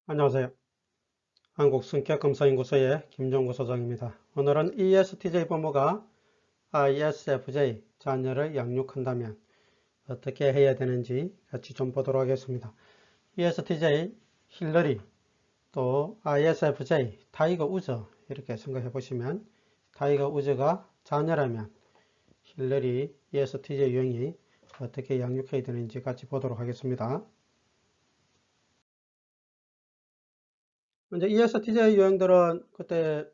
안녕하세요. 한국성격검사연구소의 김종구 소장입니다. 오늘은 ESTJ 부모가 ISFJ 자녀를 양육한다면 어떻게 해야 되는지 같이 좀 보도록 하겠습니다. ESTJ 힐러리 또 ISFJ 타이거 우즈 이렇게 생각해 보시면 타이거 우즈가 자녀라면 힐러리 ESTJ 유형이 어떻게 양육해야 되는지 같이 보도록 하겠습니다. 이제 ESTJ 유형들은 그때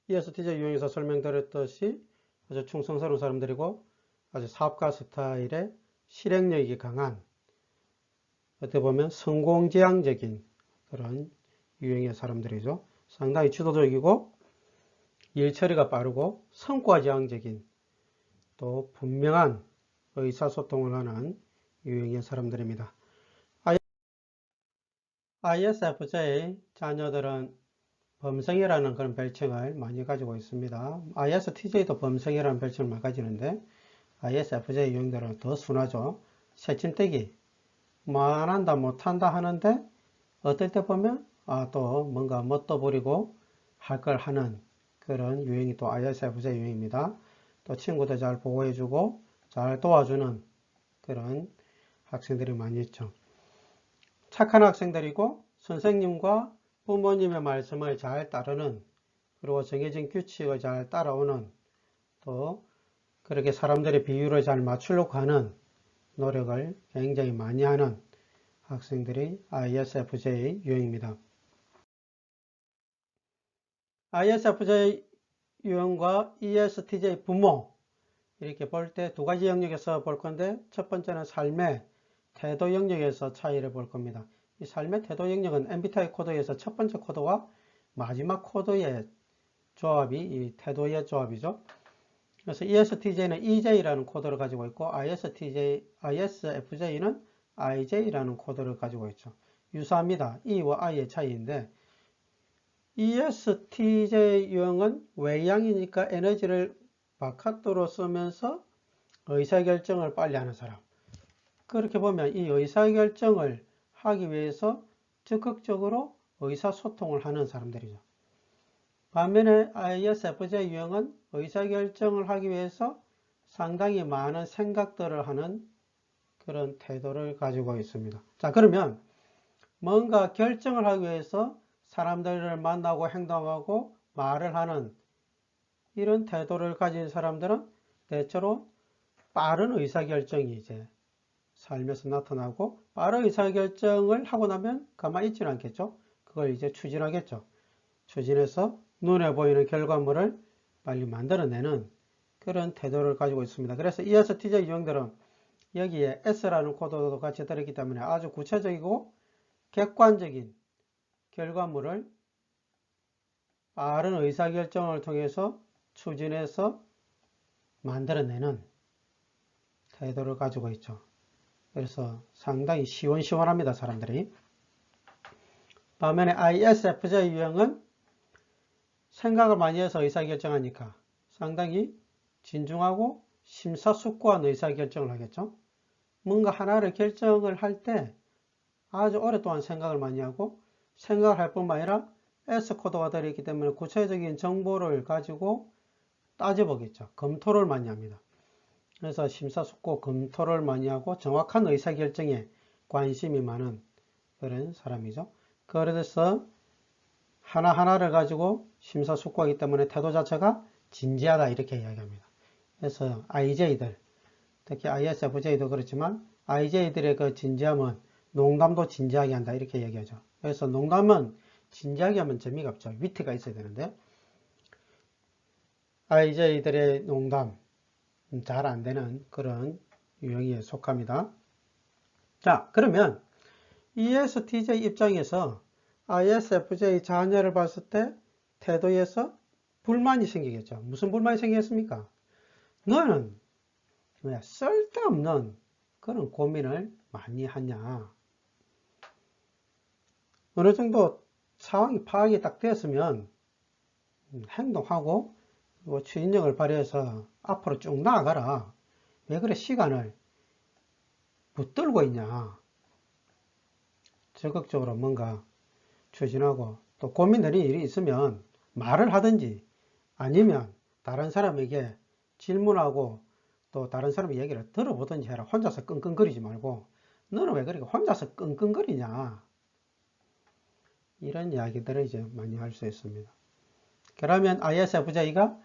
ESTJ 유형에서 설명드렸듯이 아주 충성스러운 사람들이고 아주 사업가 스타일의 실행력이 강한 어떻게 보면 성공지향적인 그런 유형의 사람들이죠. 상당히 주도적이고 일처리가 빠르고 성과지향적인 또 분명한 의사소통을 하는 유형의 사람들입니다. ISFJ 자녀들은 범성이라는 그런 별칭을 많이 가지고 있습니다. ISTJ도 범성이라는 별칭을 많이 가지는데 ISFJ 유형들은 더 순하죠. 새침대기, 뭐 안 한다 못한다 하는데 어떨 때 보면 또 뭔가 멋도 부리고 할 걸 하는 그런 유형이 또 ISFJ 유형입니다. 또 친구들 잘 보호해주고 잘 도와주는 그런 학생들이 많이 있죠. 착한 학생들이고 선생님과 부모님의 말씀을 잘 따르는 그리고 정해진 규칙을 잘 따라오는 또 그렇게 사람들의 비율을 잘 맞추려고 하는 노력을 굉장히 많이 하는 학생들이 ISFJ 유형입니다. ISFJ 유형과 ESTJ 부모 이렇게 볼 때 두 가지 영역에서 볼 건데 첫 번째는 삶의 태도 영역에서 차이를 볼 겁니다. 이 삶의 태도 영역은 MBTI 코드에서 첫 번째 코드와 마지막 코드의 조합이 이 태도의 조합이죠. 그래서 ESTJ는 EJ라는 코드를 가지고 있고 ISFJ는 IJ라는 코드를 가지고 있죠. 유사합니다. E와 I의 차이인데 ESTJ 유형은 외향이니까 에너지를 바깥으로 쓰면서 의사결정을 빨리 하는 사람. 그렇게 보면 이 의사결정을 하기 위해서 적극적으로 의사소통을 하는 사람들이죠. 반면에 ISFJ 유형은 의사결정을 하기 위해서 상당히 많은 생각들을 하는 그런 태도를 가지고 있습니다. 자, 그러면 뭔가 결정을 하기 위해서 사람들을 만나고 행동하고 말을 하는 이런 태도를 가진 사람들은 대체로 빠른 의사결정이 이제 삶에서 나타나고 빠른 의사결정을 하고 나면 가만히 있지는 않겠죠. 그걸 이제 추진하겠죠. 추진해서 눈에 보이는 결과물을 빨리 만들어내는 그런 태도를 가지고 있습니다. 그래서 ESTJ 유형들은 여기에 S라는 코드도 같이 들어있기 때문에 아주 구체적이고 객관적인 결과물을 빠른 의사결정을 통해서 추진해서 만들어내는 태도를 가지고 있죠. 그래서 상당히 시원시원합니다, 사람들이. 반면에 ISFJ 유형은 생각을 많이 해서 의사결정하니까 상당히 진중하고 심사숙고한 의사결정을 하겠죠. 뭔가 하나를 결정을 할 때 아주 오랫동안 생각을 많이 하고 생각을 할 뿐만 아니라 S코드가 들어있기 때문에 구체적인 정보를 가지고 따져보겠죠. 검토를 많이 합니다. 그래서 심사숙고 검토를 많이 하고 정확한 의사결정에 관심이 많은 그런 사람이죠. 그래서 하나하나를 가지고 심사숙고하기 때문에 태도 자체가 진지하다 이렇게 이야기합니다. 그래서 IJ들, 특히 ISFJ도 그렇지만 IJ들의 그 진지함은 농담도 진지하게 한다 이렇게 얘기하죠. 그래서 농담은 진지하게 하면 재미가 없죠. 위트가 있어야 되는데 IJ들의 농담 잘 안 되는 그런 유형에 속합니다. 자, 그러면 ESTJ 입장에서 ISFJ 자녀를 봤을 때 태도에서 불만이 생기겠죠. 무슨 불만이 생기겠습니까? 너는 왜 쓸데없는 그런 고민을 많이 하냐. 어느 정도 상황이 파악이 딱 되었으면 행동하고 추진력을 발휘해서 앞으로 쭉 나아가라. 왜 그래 시간을 붙들고 있냐. 적극적으로 뭔가 추진하고 또 고민되는 일이 있으면 말을 하든지 아니면 다른 사람에게 질문하고 또 다른 사람의 얘기를 들어보든지 해라. 혼자서 끙끙거리지 말고 너는 왜 그렇게 혼자서 끙끙거리냐. 이런 이야기들을 이제 많이 할 수 있습니다. 그러면 ISFJ가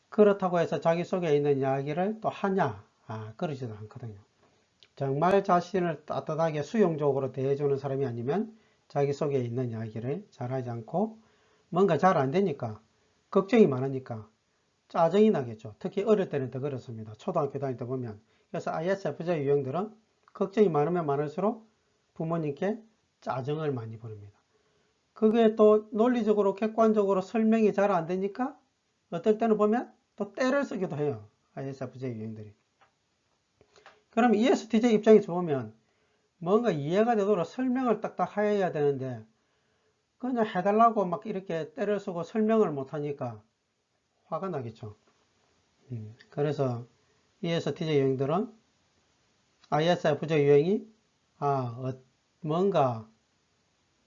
그렇다고 해서 자기 속에 있는 이야기를 또 하냐? 그러지도 않거든요. 정말 자신을 따뜻하게 수용적으로 대해주는 사람이 아니면 자기 속에 있는 이야기를 잘하지 않고 뭔가 잘 안 되니까 걱정이 많으니까 짜증이 나겠죠. 특히 어릴 때는 더 그렇습니다. 초등학교 다닐 때 보면. 그래서 ISFJ 유형들은 걱정이 많으면 많을수록 부모님께 짜증을 많이 부릅니다. 그게 또 논리적으로 객관적으로 설명이 잘 안 되니까 어떨 때는 보면 또 때를 쓰기도 해요. ISFJ 유형들이. 그럼 ESTJ 입장에서 보면 뭔가 이해가 되도록 설명을 딱딱 해야 되는데 그냥 해달라고 막 이렇게 때를 쓰고 설명을 못하니까 화가 나겠죠. 그래서 ESTJ 유형들은 ISFJ 유형이 뭔가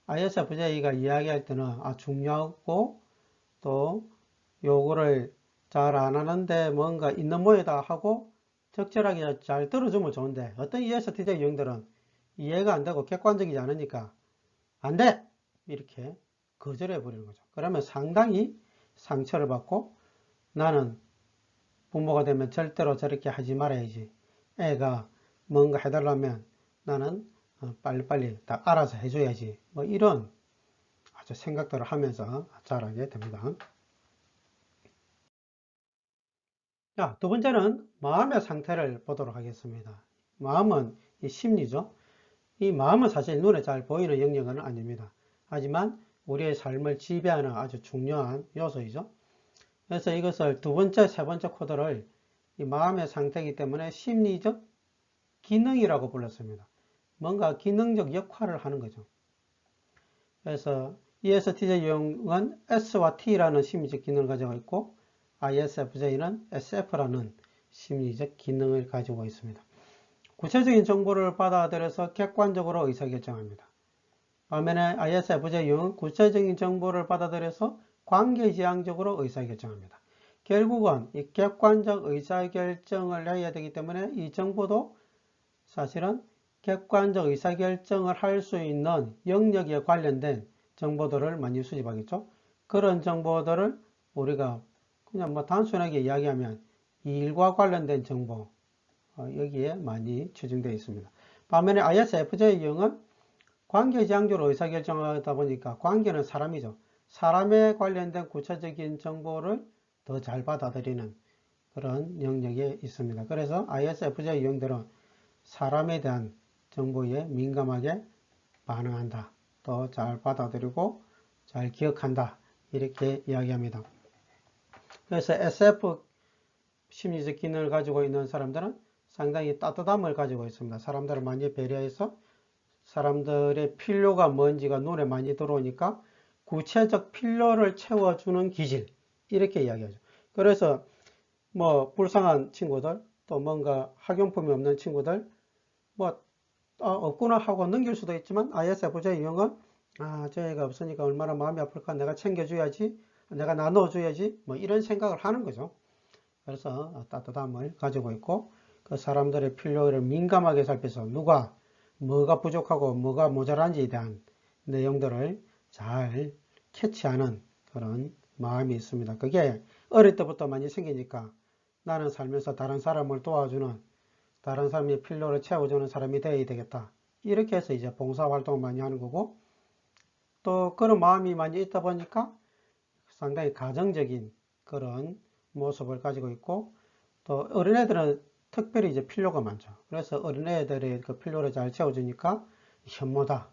ISFJ가 이야기할 때는 중요하고 또 요거를 잘 안 하는데 뭔가 있는 모양이다 하고 적절하게 잘 들어주면 좋은데 어떤 ESTJ 유형들은 이해가 안 되고 객관적이지 않으니까 안 돼! 이렇게 거절해 버리는 거죠. 그러면 상당히 상처를 받고 나는 부모가 되면 절대로 저렇게 하지 말아야지. 애가 뭔가 해달라면 나는 빨리빨리 딱 알아서 해줘야지. 뭐 이런 아주 생각들을 하면서 자라게 됩니다. 자, 두 번째는 마음의 상태를 보도록 하겠습니다. 마음은 이 심리죠. 이 마음은 사실 눈에 잘 보이는 영역은 아닙니다. 하지만 우리의 삶을 지배하는 아주 중요한 요소이죠. 그래서 이것을 두 번째, 세 번째 코드를 이 마음의 상태이기 때문에 심리적 기능이라고 불렀습니다. 뭔가 기능적 역할을 하는 거죠. 그래서 ESTJ 유형은 S와 T라는 심리적 기능을 가지고 있고 ISFJ는 SF라는 심리적 기능을 가지고 있습니다. 구체적인 정보를 받아들여서 객관적으로 의사결정합니다. 반면에 ISFJ 유형은 구체적인 정보를 받아들여서 관계지향적으로 의사결정합니다. 결국은 이 객관적 의사결정을 해야 되기 때문에 이 정보도 사실은 객관적 의사결정을 할 수 있는 영역에 관련된 정보들을 많이 수집하겠죠. 그런 정보들을 우리가 그냥 뭐 단순하게 이야기하면 이 일과 관련된 정보 여기에 많이 추정되어 있습니다. 반면에 ISFJ 유형은 관계지향적으로 의사결정하다 보니까 관계는 사람이죠. 사람에 관련된 구체적인 정보를 더 잘 받아들이는 그런 영역에 있습니다. 그래서 ISFJ 유형들은 사람에 대한 정보에 민감하게 반응한다. 또 잘 받아들이고 잘 기억한다. 이렇게 이야기합니다. 그래서 SF 심리적 기능을 가지고 있는 사람들은 상당히 따뜻함을 가지고 있습니다. 사람들을 많이 배려해서 사람들의 필요가 뭔지가 눈에 많이 들어오니까 구체적 필요를 채워주는 기질 이렇게 이야기하죠. 그래서 뭐 불쌍한 친구들 또 뭔가 학용품이 없는 친구들 뭐 없구나 하고 넘길 수도 있지만 ISFJ 유형은 저희가 없으니까 얼마나 마음이 아플까 내가 챙겨줘야지 내가 나눠줘야지 뭐 이런 생각을 하는 거죠. 그래서 따뜻함을 가지고 있고 그 사람들의 필요를 민감하게 살펴서 누가 뭐가 부족하고 뭐가 모자란지에 대한 내용들을 잘 캐치하는 그런 마음이 있습니다. 그게 어릴 때부터 많이 생기니까 나는 살면서 다른 사람을 도와주는 다른 사람의 필요를 채워주는 사람이 되어야 되겠다. 이렇게 해서 이제 봉사활동을 많이 하는 거고 또 그런 마음이 많이 있다 보니까 상당히 가정적인 그런 모습을 가지고 있고 또 어린애들은 특별히 이제 필요가 많죠. 그래서 어린애들의 그 필요를 잘 채워주니까 현모다.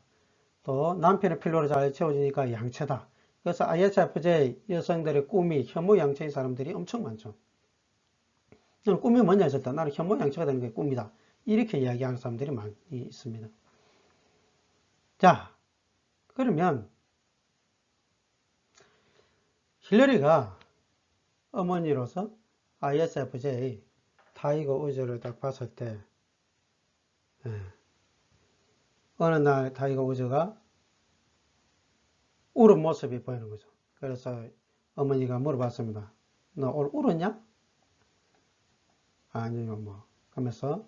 또 남편의 필요를 잘 채워주니까 양체다. 그래서 ISFJ 여성들의 꿈이 현모양체인 사람들이 엄청 많죠. 너는 꿈이 뭐냐 했을 때 나는 현모양체가 되는 게 꿈이다. 이렇게 이야기하는 사람들이 많이 있습니다. 자, 그러면 힐러리가 어머니로서 ISFJ 타이거 우즈를 딱 봤을 때 어느 날 타이거 우즈가 울은 모습이 보이는 거죠. 그래서 어머니가 물어봤습니다. 너 오늘 울었냐? 아니요, 뭐. 하면서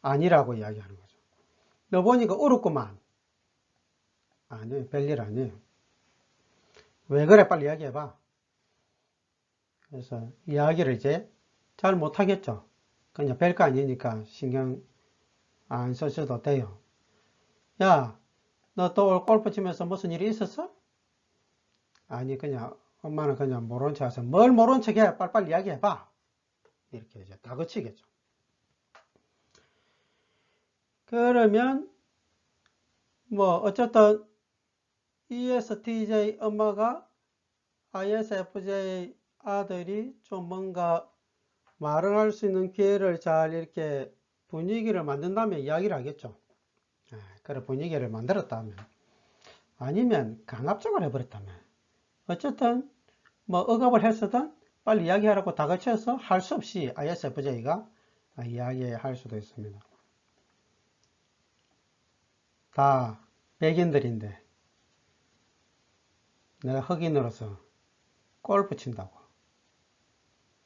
아니라고 이야기하는 거죠. 너 보니까 울었구만. 아니요, 별일 아니에요. 왜 그래? 빨리 이야기해봐. 그래서 이야기를 이제 잘 못하겠죠. 그냥 별거 아니니까 신경 안 쓰셔도 돼요. 야, 너 또 오늘 골프 치면서 무슨 일이 있었어? 아니, 그냥 엄마는 그냥 모른 척 해서 뭘 모른 척해? 빨리빨리 이야기해봐. 이렇게 이제 다그치겠죠. 그러면 뭐 어쨌든 ESTJ 엄마가 ISFJ 아들이 좀 뭔가 말을 할 수 있는 기회를 잘 이렇게 분위기를 만든다면 이야기를 하겠죠. 그래 분위기를 만들었다면 아니면 강압적으로 해버렸다면 어쨌든 뭐 억압을 했었든 빨리 이야기하라고 다그쳐서 할 수 없이 ISFJ가 이야기할 수도 있습니다. 다 백인들인데 내가 흑인으로서 골프 친다고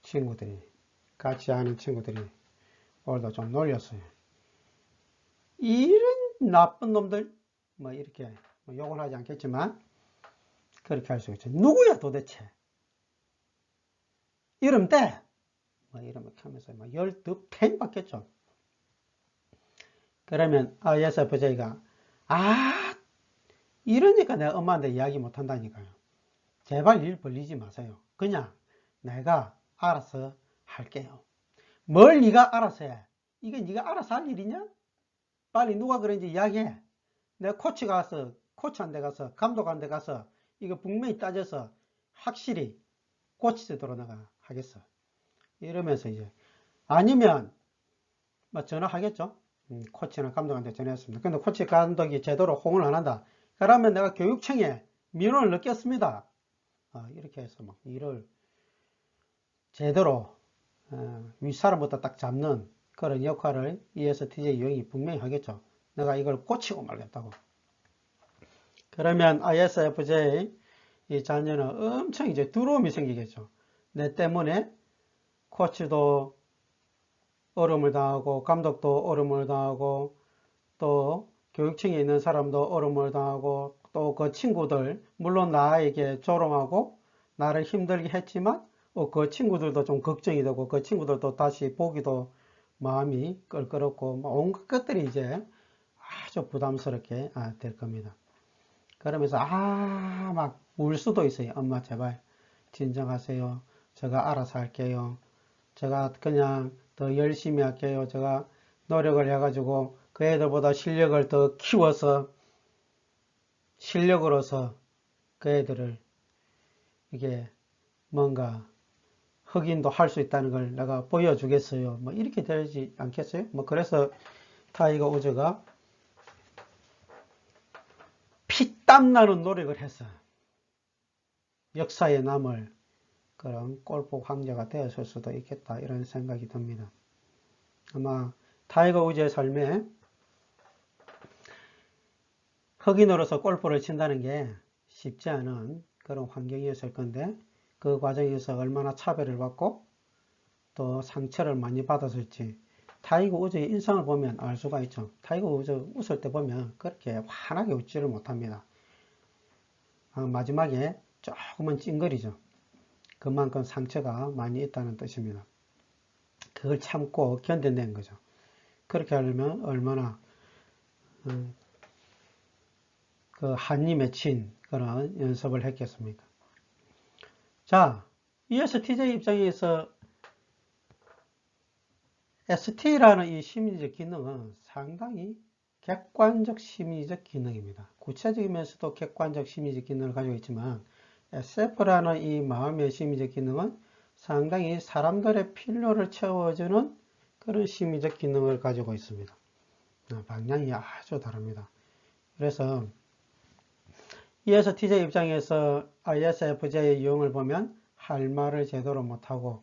친구들이 같이 하는 친구들이 오늘도 좀 놀렸어요. 이런 나쁜 놈들 뭐 이렇게 뭐 욕은 하지 않겠지만 그렇게 할 수 있죠. 누구야 도대체? 이름 대! 뭐 이러면 하면서 막 열두 팽 받겠죠. 그러면 ISFJ가 이러니까 내가 엄마한테 이야기 못 한다니까요. 제발 일 벌리지 마세요. 그냥 내가 알아서 할게요. 뭘 네가 알아서 해? 이게 네가 알아서 할 일이냐? 빨리 누가 그런지 이야기해. 내가 코치한테 가서 감독한테 가서 이거 분명히 따져서 확실히 고치도록 내가 하겠어. 이러면서 이제 아니면 뭐 전화하겠죠. 코치나 감독한테 전화했습니다. 근데 코치 감독이 제대로 호응을 안 한다. 그러면 내가 교육청에 민원을 넣겠습니다. 이렇게 해서 막 일을 제대로 윗사람부터 딱 잡는 그런 역할을 ESTJ 유형이 분명히 하겠죠. 내가 이걸 고치고 말겠다고. 그러면 ISFJ 이 자녀는 엄청 이제 두려움이 생기겠죠. 내 때문에 코치도 어려움을 당하고 감독도 어려움을 당하고 또 교육청에 있는 사람도 어려움을 당하고 또 그 친구들 물론 나에게 조롱하고 나를 힘들게 했지만 그 친구들도 좀 걱정이 되고 그 친구들도 다시 보기도 마음이 껄끄럽고 온갖 것들이 이제 아주 부담스럽게 될 겁니다. 그러면서 막 울 수도 있어요. 엄마 제발 진정하세요. 제가 알아서 할게요. 제가 그냥 더 열심히 할게요. 제가 노력을 해가지고 그 애들보다 실력을 더 키워서 실력으로서 그 애들을 이게 뭔가 흑인도 할 수 있다는 걸 내가 보여주겠어요. 뭐 이렇게 되지 않겠어요? 뭐 그래서 타이거 우즈가 피땀 나는 노력을 해서 역사에 남을 그런 골프 황제가 되었을 수도 있겠다 이런 생각이 듭니다. 아마 타이거 우즈의 삶에 흑인으로서 골프를 친다는 게 쉽지 않은 그런 환경이었을 건데 그 과정에서 얼마나 차별을 받고 또 상처를 많이 받았을지 타이거 우즈의 인상을 보면 알 수가 있죠. 타이거 우즈 웃을 때 보면 그렇게 환하게 웃지를 못합니다. 마지막에 조금은 찡그리죠. 그만큼 상처가 많이 있다는 뜻입니다. 그걸 참고 견뎌낸 거죠. 그렇게 하려면 얼마나 그 한이 맺힌 그런 연습을 했겠습니까? 자, ESTJ 입장에서 ST라는 이 심리적 기능은 상당히 객관적 심리적 기능입니다. 구체적이면서도 객관적 심리적 기능을 가지고 있지만 SF라는 이 마음의 심리적 기능은 상당히 사람들의 필요를 채워주는 그런 심리적 기능을 가지고 있습니다. 방향이 아주 다릅니다. 그래서 ESTJ 입장에서 ISFJ의 유형을 보면 할 말을 제대로 못하고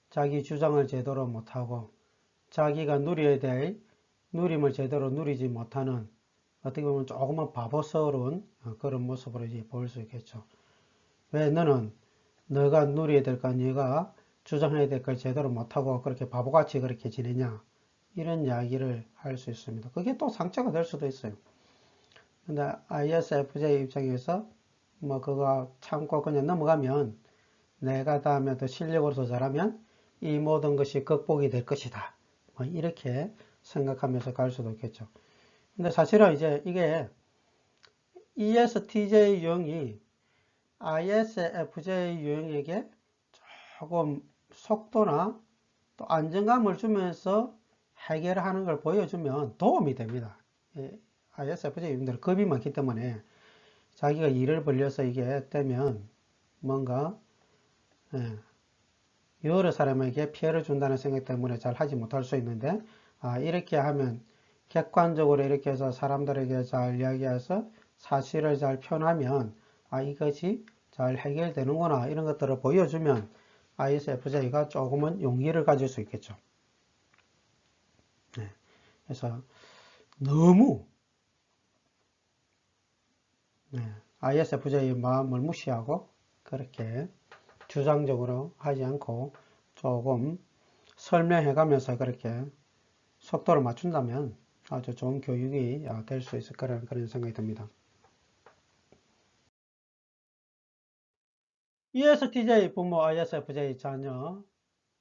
자기 주장을 제대로 못하고 자기가 누려야 될 누림을 제대로 누리지 못하는 어떻게 보면 조금은 바보스러운 그런 모습으로 이제 보일 수 있겠죠. 왜 너는 너가 누려야 될 거, 네가 주장해야 될 걸 제대로 못하고 그렇게 바보같이 그렇게 지내냐, 이런 이야기를 할 수 있습니다. 그게 또 상처가 될 수도 있어요. 근데 ISFJ 입장에서 뭐 그거 참고 그냥 넘어가면 내가 다음에 더 실력으로 더 잘하면 이 모든 것이 극복이 될 것이다, 뭐 이렇게 생각하면서 갈 수도 있겠죠. 근데 사실은 이제 이게 ESTJ 유형이 ISFJ 유형에게 조금 속도나 또 안정감을 주면서 해결하는 걸 보여주면 도움이 됩니다. ISFJ 유형들은 겁이 많기 때문에 자기가 일을 벌려서 이게 되면 뭔가 여러 사람에게 피해를 준다는 생각 때문에 잘 하지 못할 수 있는데, 이렇게 하면 객관적으로 이렇게 해서 사람들에게 잘 이야기해서 사실을 잘 표현하면 이것이 잘 해결되는구나, 이런 것들을 보여주면 ISFJ가 조금은 용기를 가질 수 있겠죠. 그래서 너무 ISFJ의 마음을 무시하고 그렇게 주장적으로 하지 않고 조금 설명해 가면서 그렇게 속도를 맞춘다면 아주 좋은 교육이 될 수 있을 거라는 그런 생각이 듭니다. ESTJ 부모, ISFJ 자녀.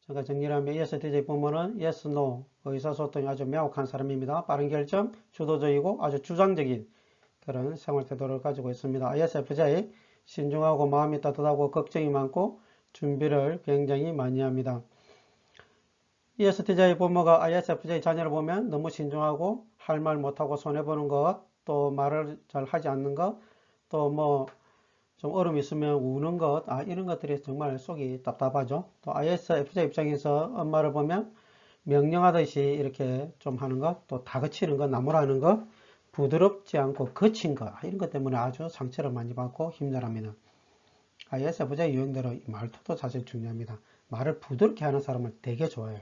제가 정리를 하면 ESTJ 부모는 yes, no 의사소통이 아주 명확한 사람입니다. 빠른 결정, 주도적이고 아주 주장적인 그런 생활 태도를 가지고 있습니다. ISFJ 신중하고 마음이 따뜻하고 걱정이 많고 준비를 굉장히 많이 합니다. ESTJ 부모가 ISFJ 자녀를 보면 너무 신중하고 할 말 못하고 손해보는 것, 또 말을 잘 하지 않는 것, 또 뭐 좀 어려움 있으면 우는 것, 이런 것들이 정말 속이 답답하죠. 또 ISFJ 입장에서 엄마를 보면 명령하듯이 이렇게 좀 하는 것, 또 다그치는 것, 나무라는 것, 부드럽지 않고 거친 것, 이런 것 때문에 아주 상처를 많이 받고 힘들어합니다. ISFJ 유형들은 말투도 사실 중요합니다. 말을 부드럽게 하는 사람을 되게 좋아해요.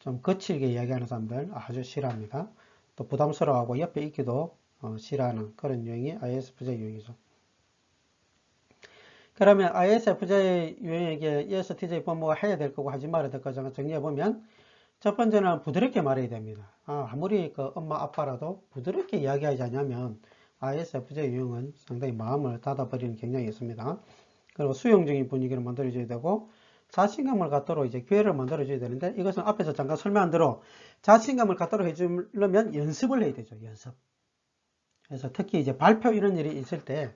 좀 거칠게 이야기하는 사람들 아주 싫어합니다. 또 부담스러워하고 옆에 있기도 싫어하는 그런 유형이 ISFJ 유형이죠. 그러면 ISFJ 유형에게 ESTJ 부모가 해야 될 거고 하지 말아야 될 거를 정리해보면, 첫 번째는 부드럽게 말해야 됩니다. 아무리 그 엄마 아빠라도 부드럽게 이야기하지 않으면 ISFJ 유형은 상당히 마음을 닫아버리는 경향이 있습니다. 그리고 수용적인 분위기를 만들어줘야 되고 자신감을 갖도록 이제 기회를 만들어줘야 되는데, 이것은 앞에서 잠깐 설명한 대로 자신감을 갖도록 해주려면 연습을 해야 되죠. 연습. 그래서 특히 이제 발표 이런 일이 있을 때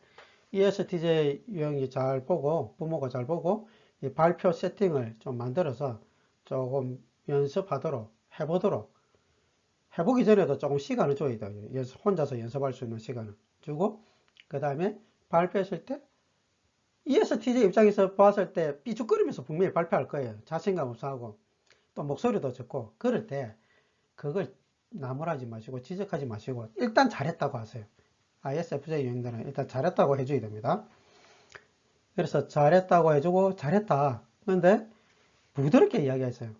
ESTJ 유형이 잘 보고 부모가 잘 보고 이 발표 세팅을 좀 만들어서 조금 연습하도록 해보도록, 해보기 전에도 조금 시간을 줘야 돼요. 혼자서 연습할 수 있는 시간을 주고, 그 다음에 발표했을 때 ESTJ 입장에서 봤을 때 삐죽거리면서 분명히 발표할 거예요. 자신감 없어 하고 또 목소리도 적고, 그럴 때 그걸 나무라지 마시고 지적하지 마시고 일단 잘했다고 하세요. ISFJ 유형들은 일단 잘했다고 해줘야 됩니다. 그래서 잘했다고 해주고, 잘했다. 그런데 부드럽게 이야기하세요.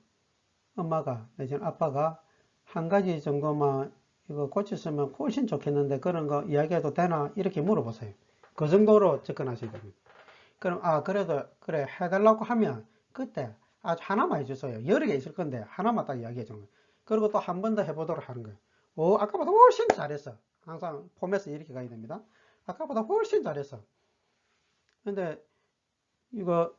엄마가 내지는 아빠가 한 가지 정도만 이거 고쳤으면 훨씬 좋겠는데 그런 거 이야기해도 되나, 이렇게 물어보세요. 그 정도로 접근하셔야 됩니다. 그럼 그래도 그래 해달라고 하면 그때 아주 하나만 해주세요. 여러 개 있을 건데 하나만 딱 이야기해 주는 거예요. 그리고 또 한 번 더 해보도록 하는 거예요. 아까보다 훨씬 잘했어. 항상 폼에서 이렇게 가야 됩니다. 아까보다 훨씬 잘했어. 근데 이거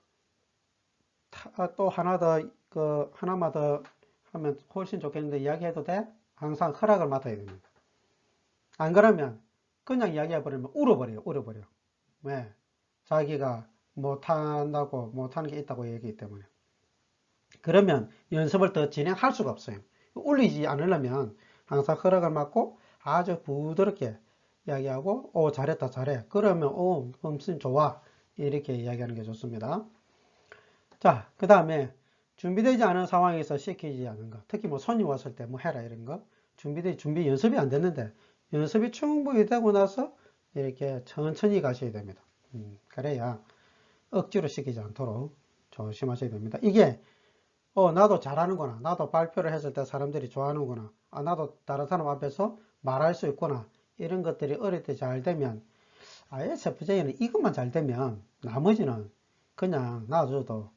또 하나 더, 하나만 더 하면 훨씬 좋겠는데 이야기해도 돼? 항상 허락을 맡아야 됩니다. 안 그러면 그냥 이야기해버리면 울어버려. 왜? 자기가 못한다고, 못하는 게 있다고 얘기하기 때문에. 그러면 연습을 더 진행할 수가 없어요. 울리지 않으려면 항상 허락을 맡고 아주 부드럽게 이야기하고, 잘했다, 잘해. 그러면, 엄청 좋아. 이렇게 이야기하는 게 좋습니다. 자, 그 다음에 준비되지 않은 상황에서 시키지 않은 거. 특히 뭐 손님 왔을 때 뭐 해라 이런 거. 준비 연습이 안 됐는데 연습이 충분히 되고 나서 이렇게 천천히 가셔야 됩니다. 그래야 억지로 시키지 않도록 조심하셔야 됩니다. 이게 나도 잘하는구나. 나도 발표를 했을 때 사람들이 좋아하는구나. 나도 다른 사람 앞에서 말할 수 있구나. 이런 것들이 어릴 때 잘 되면 ISFJ는 이것만 잘 되면 나머지는 그냥 놔줘도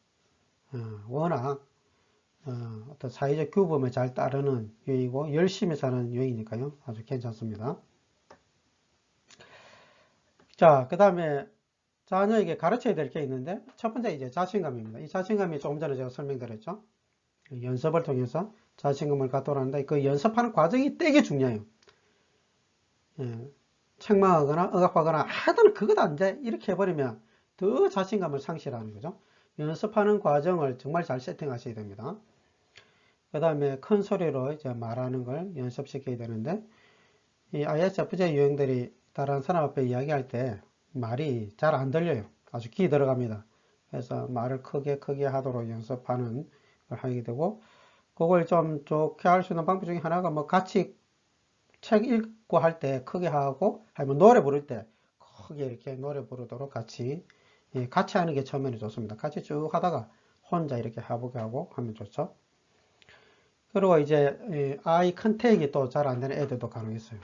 워낙 어떤 사회적 규범에 잘 따르는 유형이고 열심히 사는 유형이니까요. 아주 괜찮습니다. 자, 그 다음에 자녀에게 가르쳐야 될 게 있는데 첫 번째 이제 자신감입니다. 이 자신감이 조금 전에 제가 설명드렸죠. 연습을 통해서 자신감을 갖도록 하는데 그 연습하는 과정이 되게 중요해요. 예, 책망하거나 억압하거나 하여튼 그것 안 돼. 이렇게 해버리면 더 자신감을 상실하는 거죠. 연습하는 과정을 정말 잘 세팅하셔야 됩니다. 그 다음에 큰 소리로 이제 말하는 걸 연습시켜야 되는데 이 ISFJ 유형들이 다른 사람 앞에 이야기할 때 말이 잘 안 들려요. 아주 귀 들어갑니다. 그래서 말을 크게 하도록 연습하는 걸 하게 되고 그걸 좀 좋게 할 수 있는 방법 중에 하나가 뭐 같이 책 읽고 할 때 크게 하고 아니면 노래 부를 때 크게 이렇게 노래 부르도록 같이 하는 게 처음에는 좋습니다. 같이 쭉 하다가 혼자 이렇게 해보게 하고 하면 좋죠. 그리고 이제 아이 컨택이 또 잘 안 되는 애들도 간혹 있어요.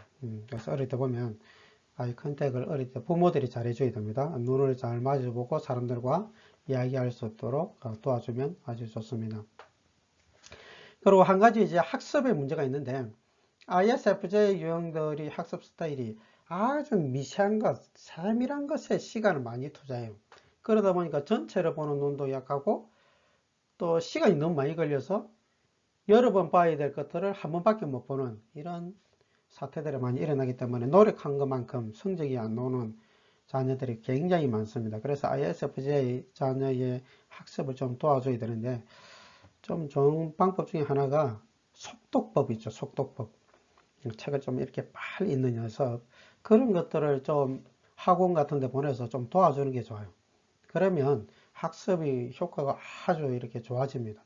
그래서 어릴 때 보면 아이 컨택을 어릴 때 부모들이 잘 해줘야 됩니다. 눈을 잘 마주보고 사람들과 이야기할 수 있도록 도와주면 아주 좋습니다. 그리고 한 가지 이제 학습에 문제가 있는데 ISFJ 유형들이 학습 스타일이 아주 미세한 것, 세밀한 것에 시간을 많이 투자해요. 그러다 보니까 전체를 보는 눈도 약하고 또 시간이 너무 많이 걸려서 여러 번 봐야 될 것들을 한 번밖에 못 보는 이런 사태들이 많이 일어나기 때문에 노력한 것만큼 성적이 안 나오는 자녀들이 굉장히 많습니다. 그래서 ISFJ 자녀의 학습을 좀 도와줘야 되는데 좀 좋은 방법 중에 하나가 속독법 있죠. 속독법. 책을 좀 이렇게 빨리 읽는 녀석. 그런 것들을 좀 학원 같은 데 보내서 좀 도와주는 게 좋아요. 그러면 학습이 효과가 아주 이렇게 좋아집니다.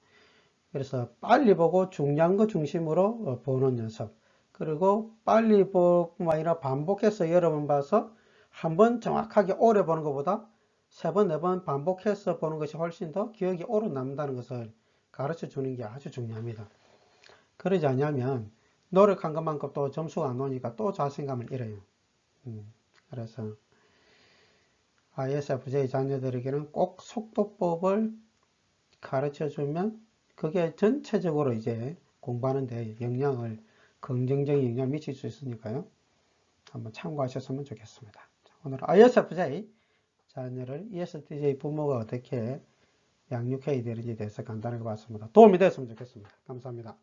그래서 빨리 보고 중요한 거 중심으로 보는 연습. 그리고 빨리 보고만 아니라 반복해서 여러 번 봐서 한 번 정확하게 오래 보는 것보다 세 번, 네 번 반복해서 보는 것이 훨씬 더 기억이 오래 남는다는 것을 가르쳐 주는 게 아주 중요합니다. 그러지 않으면 노력한 것만큼 또 점수가 안 나오니까 또 자신감을 잃어요. 그래서 ISFJ 자녀들에게는 꼭 속도법을 가르쳐 주면 그게 전체적으로 이제 공부하는 데 긍정적인 영향을 미칠 수 있으니까요. 한번 참고하셨으면 좋겠습니다. 오늘 ISFJ 자녀를 ESTJ 부모가 어떻게 양육해야 되는지에 대해서 간단하게 봤습니다. 도움이 됐으면 좋겠습니다. 감사합니다.